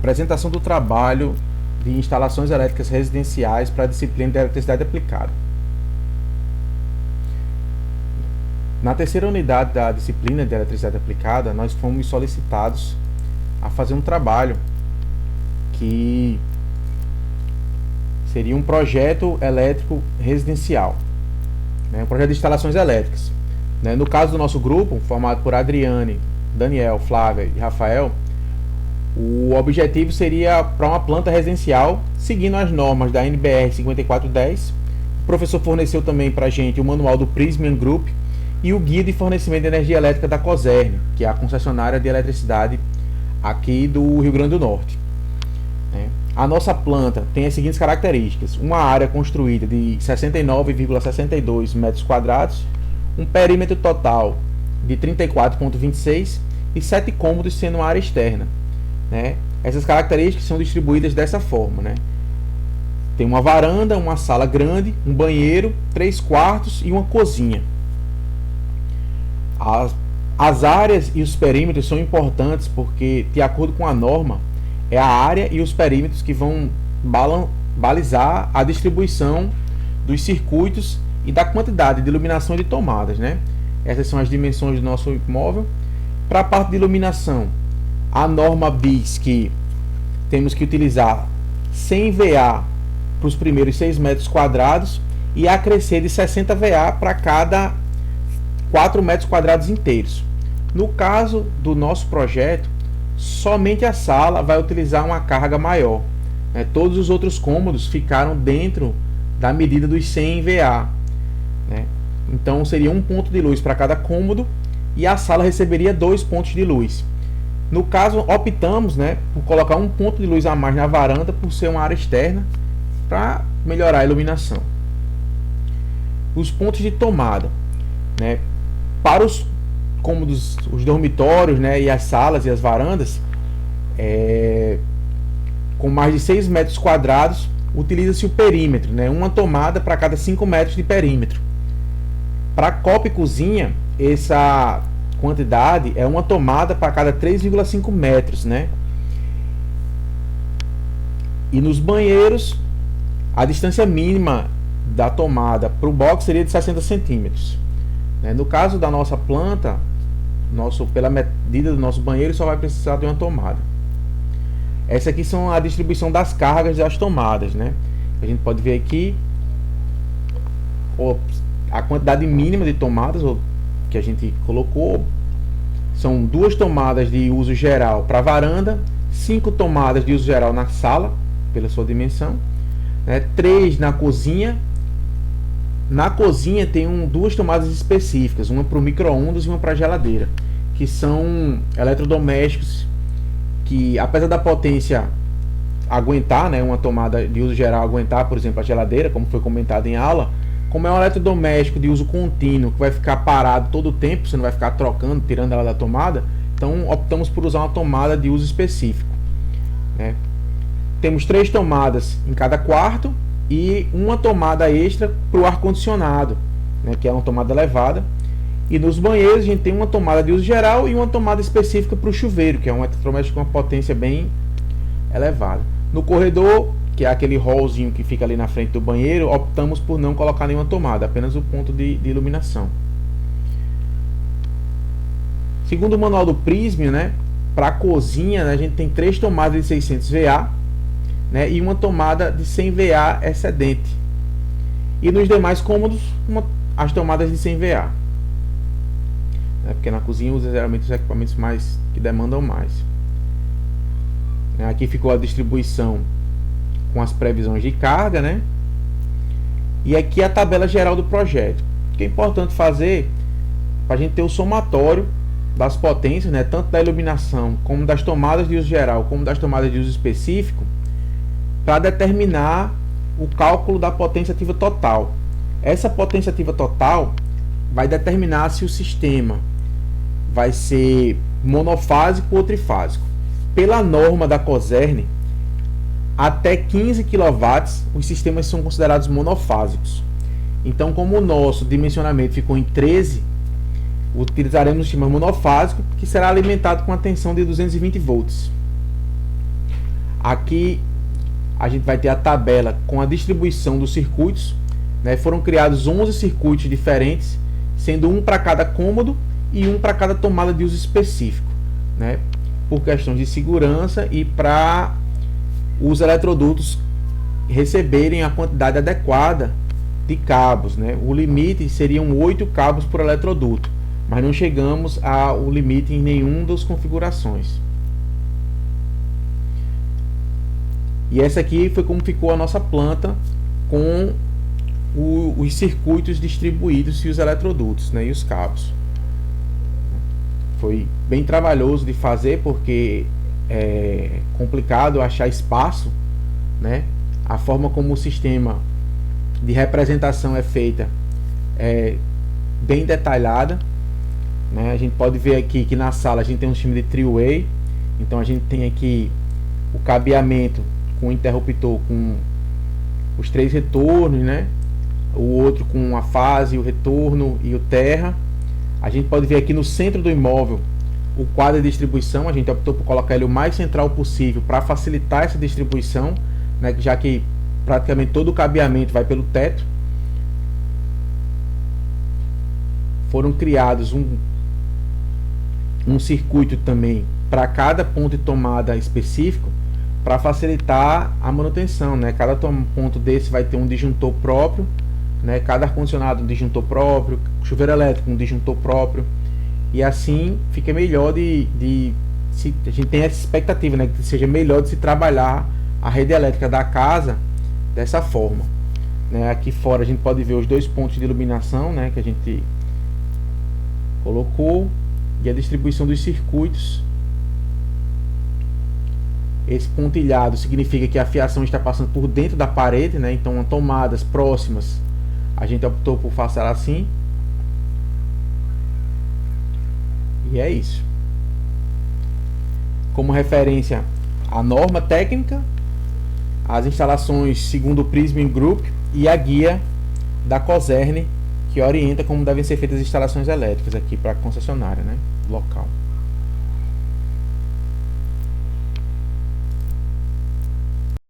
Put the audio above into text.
Apresentação do trabalho de instalações elétricas residenciais para a disciplina de eletricidade aplicada. Na terceira unidade da disciplina de eletricidade aplicada, nós fomos solicitados a fazer um trabalho que seria um projeto elétrico residencial, né? Um projeto de instalações elétricas, né? No caso do nosso grupo, formado por Adriane, Daniel, Flávia e Rafael, o objetivo seria para uma planta residencial, seguindo as normas da NBR 5410. O professor forneceu também para a gente o manual do Prysmian Group e o guia de fornecimento de energia elétrica da Cosern, que é a concessionária de eletricidade aqui do Rio Grande do Norte. A nossa planta tem as seguintes características: uma área construída de 69,62 metros quadrados, um perímetro total de 34,26 e 7 cômodos sendo uma área externa, né? Essas características são distribuídas dessa forma, né? Tem uma varanda, uma sala grande, um banheiro, 3 quartos e uma cozinha. As áreas e os perímetros são importantes porque, de acordo com a norma, é a área e os perímetros que vão balizar a distribuição dos circuitos e da quantidade de iluminação e de tomadas, né? Essas são as dimensões do nosso imóvel. Para a parte de iluminação, a norma diz que temos que utilizar 100 VA para os primeiros 6 metros quadrados e acrescer de 60 VA para cada 4 metros quadrados inteiros. No caso do nosso projeto, somente a sala vai utilizar uma carga maior, né? Todos os outros cômodos ficaram dentro da medida dos 100 VA, né? Então seria um ponto de luz para cada cômodo e a sala receberia 2 pontos de luz. No caso, optamos, né, por colocar um ponto de luz a mais na varanda por ser uma área externa para melhorar a iluminação. Os pontos de tomada, né, para os cômodos, os dormitórios, né, e as salas e as varandas, com mais de 6 metros quadrados, utiliza-se o perímetro, né, uma tomada para cada 5 metros de perímetro. Para copa e cozinha, essa quantidade é uma tomada para cada 3,5 metros, né? E nos banheiros, a distância mínima da tomada para o box seria de 60 centímetros. No caso da nossa planta, pela medida do nosso banheiro, só vai precisar de uma tomada. Essa aqui são a distribuição das cargas das tomadas, né? A gente pode ver aqui a quantidade mínima de tomadas que a gente colocou. São 2 tomadas de uso geral para a varanda, 5 tomadas de uso geral na sala, pela sua dimensão, né? 3 na cozinha. Na cozinha tem 2 tomadas específicas, uma para o micro-ondas e uma para a geladeira, que são eletrodomésticos que, apesar da potência aguentar, né, uma tomada de uso geral aguentar, por exemplo, a geladeira, como foi comentado em aula, como é um eletrodoméstico de uso contínuo, que vai ficar parado todo o tempo, você não vai ficar trocando, tirando ela da tomada, então optamos por usar uma tomada de uso específico, né? Temos 3 tomadas em cada quarto e uma tomada extra para o ar-condicionado, né, que é uma tomada elevada. E nos banheiros a gente tem uma tomada de uso geral e uma tomada específica para o chuveiro, que é um eletrodoméstico com uma potência bem elevada. No corredor, que é aquele hallzinho que fica ali na frente do banheiro, optamos por não colocar nenhuma tomada, apenas o ponto de iluminação. Segundo o manual do Prysmian, né, para a cozinha, né, a gente tem 3 tomadas de 600 VA, né, e uma tomada de 100 VA excedente. E nos demais cômodos, as tomadas de 100 VA. Porque na cozinha usa geralmente os equipamentos que demandam mais. Aqui ficou a distribuição com as previsões de carga, né? E aqui a tabela geral do projeto. O que é importante fazer para a gente ter o somatório das potências, né, tanto da iluminação como das tomadas de uso geral, como das tomadas de uso específico, para determinar o cálculo da potência ativa total. Essa potência ativa total vai determinar se o sistema vai ser monofásico ou trifásico. Pela norma da Cosern, até 15 kW os sistemas são considerados monofásicos. Então, como o nosso dimensionamento ficou em 13, utilizaremos o sistema monofásico, que será alimentado com a tensão de 220 volts. Aqui a gente vai ter a tabela com a distribuição dos circuitos, né? Foram criados 11 circuitos diferentes, sendo um para cada cômodo e um para cada tomada de uso específico, né? Por questões de segurança e para os eletrodutos receberem a quantidade adequada de cabos, né? O limite seriam 8 cabos por eletroduto, mas não chegamos ao limite em nenhuma das configurações. E essa aqui foi como ficou a nossa planta com os circuitos distribuídos e os eletrodutos, né, e os cabos. Foi bem trabalhoso de fazer porque é complicado achar espaço, né? A forma como o sistema de representação é feita é bem detalhada, né? A gente pode ver aqui que na sala a gente tem um sistema de three-way, então a gente tem aqui o cabeamento com o interruptor com os 3 retornos, né? O outro com a fase, o retorno e o terra. A gente pode ver aqui no centro do imóvel o quadro de distribuição. A gente optou por colocar ele o mais central possível para facilitar essa distribuição, né? Já que praticamente todo o cabeamento vai pelo teto. Foram criados um circuito também para cada ponto de tomada específico, para facilitar a manutenção, né? Cada ponto desse vai ter um disjuntor próprio, né? Cada ar-condicionado um disjuntor próprio, chuveiro elétrico um disjuntor próprio, e assim fica melhor a gente tem essa expectativa, né? Que seja melhor de se trabalhar a rede elétrica da casa dessa forma, né? Aqui fora a gente pode ver os 2 pontos de iluminação, né? Que a gente colocou, e a distribuição dos circuitos. Esse pontilhado significa que a fiação está passando por dentro da parede, né? Então, tomadas próximas a gente optou por fazer assim. E é isso. Como referência a norma técnica, as instalações segundo o Prysmian Group e a guia da Cosern, que orienta como devem ser feitas as instalações elétricas aqui para a concessionária, né? Local.